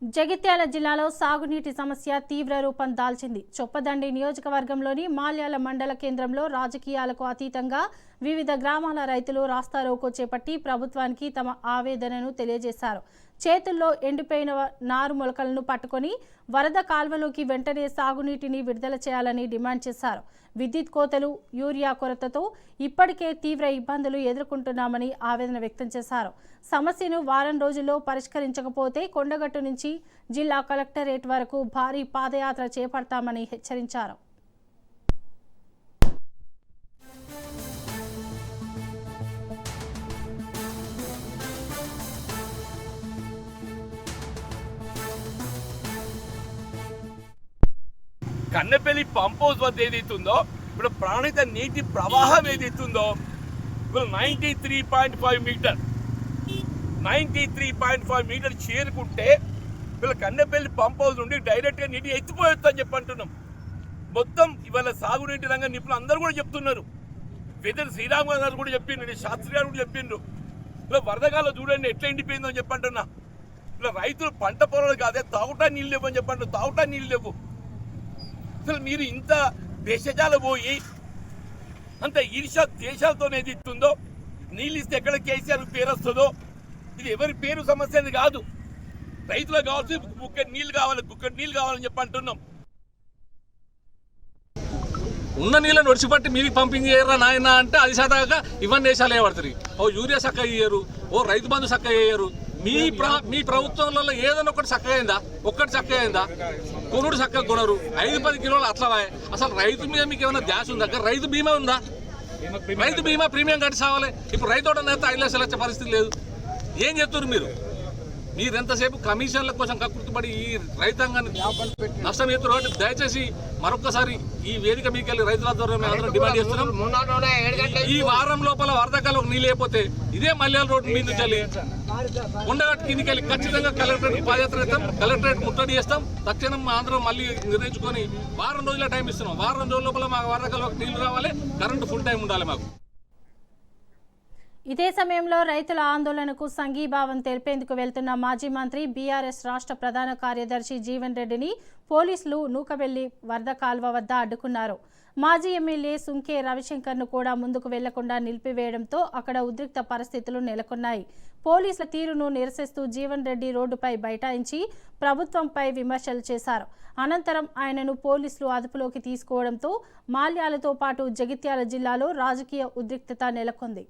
జగిత్యాల జిల్లాలో సాగునీటి సమస్య తీవ్ర రూపం దాల్చింది. చొప్పదండి నియోజకవర్గంలోని మాల్యాల మండల కేంద్రంలో రాజకీయాలకు అతీతంగా వివిధ గ్రామాల రైతులు రాస్తారోకో చేపట్టి ప్రభుత్వానికి తమ ఆవేదనను తెలియజేశారు. చేతుల్లో ఎండిపోయిన నారు మొలకలను పట్టుకొని వరద కాల్వలోకి వెంటనే సాగునీటిని విడుదల చేయాలని డిమాండ్ చేశారు. విద్యుత్ కోతలు, యూరియా కొరతతో ఇప్పటికే తీవ్ర ఇబ్బందులు ఎదుర్కొంటున్నామని ఆవేదన వ్యక్తం చేశారు. సమస్యను వారం రోజుల్లో పరిష్కరించకపోతే కొండగట్టు నుంచి జిల్లా కలెక్టరేట్ వరకు భారీ పాదయాత్ర చేపడతామని హెచ్చరించారు. కన్నెపల్లి పంప్ హౌస్ వద్ద ఏదైతుందో ఇప్పుడు ప్రాణిత నీటి ప్రవాహం ఏదైతుందో ఇప్పుడు 93.5 మీటర్ 93.5 మీటర్ చేరుకుంటే వీళ్ళ కన్నెపల్లి పంప్ హౌస్ నుండి డైరెక్ట్గా నీటి ఎత్తిపోయొచ్చు అని చెప్పి అంటున్నాం. మొత్తం ఇవాళ సాగునీటి రంగ నిపుణులు అందరూ కూడా చెప్తున్నారు. వెదర్ శ్రీరామ్ గారు కూడా చెప్పిండ్రు, శాస్త్రి గారు కూడా చెప్పిండ్రు. ఇలా వరదకాలం చూడండి ఎట్లా ఎండిపోయిందో అని చెప్పంటున్నా. ఇలా రైతులు పంట పొలాలు కాదే తాగుటా నీళ్ళు లేవు అని చెప్పంటారు. తాగుటా నీళ్ళు లేవు. అసలు మీరు ఇంత దేశాలు పోయి అంత ఈర్ష్య దేశాలతోనే ఇస్తుందో నీళ్ళు ఇస్తే ఎక్కడ కేసీఆర్ పేరు వస్తుందో ఇది ఎవరి పేరు సమస్య అని కాదు. రైతులకు కావాల్సి గుక్కడి నీళ్ళు కావాలి, గుక్కడి నీళ్ళు కావాలని చెప్పి అంటున్నాం. ఉన్న నీళ్ళని ఒడిచిపట్టి మీది పంపింగ్ చేయరా నాయన అంటే అది శాతగా ఇవన్నీ దేశాలు ఏమడుతుంది. ఓ యూరియా చక్కగా ఇయ్యరు, ఓ రైతు బంధు చక్కగా వేయరు. మీ ప్రభుత్వంలో ఏదైనా ఒకటి చక్కగా అయిందా? ఒక్కటి చక్కగా అయిందా? కొనుడు చక్కగా కొనరు. 5-10 కిలోలు అట్లా. అసలు రైతు మీద మీకు ఏమైనా ధ్యాస ఉందా? రైతు బీమా ఉందా? రైతు బీమా ప్రీమియం కట్టి సావాలి. ఇప్పుడు రైతు అయితే 5 లక్షలు వచ్చే పరిస్థితి లేదు. ఏం చెప్తున్నారు మీరు? మీరు ఎంతసేపు కమిషన్ల కోసం కక్కుర్తిపడి ఈ రైతాంగాన్ని నష్టం చేస్తున్నారు. కాబట్టి దయచేసి మరొకసారి ఈ వేదిక మీకు వెళ్ళి రైతుల ద్వారా మేము అందరం డిమాండ్ చేస్తున్నాం. ఈ వారం లోపల వరదకాలం నీళ్ళు అయిపోతే ఇదే మల్యాల రోడ్డు మీద నుంచి వెళ్ళి కొండగట్టు కిందికి వెళ్ళి ఖచ్చితంగా కలెక్టరేట్ పాదయాత్ర చేస్తాం. కలెక్టరేట్ ముట్టడి చేస్తాం. తక్షణం అందరం మళ్ళీ నిర్ణయించుకొని వారం రోజుల టైం ఇస్తున్నాం. వారం రోజుల లోపల మాకు వరదకాలం నీళ్లు రావాలి, కరెంటు ఫుల్ టైం ఉండాలి మాకు. ఇదే సమయంలో రైతుల ఆందోళనకు సంఘీభావం తెలిపేందుకు వెళ్తున్న మాజీ మంత్రి బీఆర్ఎస్ రాష్ట్ర ప్రధాన కార్యదర్శి జీవన్ రెడ్డిని పోలీసులు నూకవెల్లి వరద కాల్వ వద్ద అడ్డుకున్నారు. మాజీ ఎమ్మెల్యే సుంకే రవిశంకర్ను కూడా ముందుకు వెళ్లకుండా నిలిపివేయడంతో అక్కడ ఉద్రిక్త పరిస్థితులు నెలకొన్నాయి. పోలీసుల తీరును నిరసిస్తూ జీవన్ రెడ్డి రోడ్డుపై బైఠాయించి ప్రభుత్వంపై విమర్శలు చేశారు. అనంతరం ఆయనను పోలీసులు అదుపులోకి తీసుకోవడంతో మాల్యాలతో పాటు జగిత్యాల జిల్లాలో రాజకీయ ఉద్రిక్తత నెలకొంది.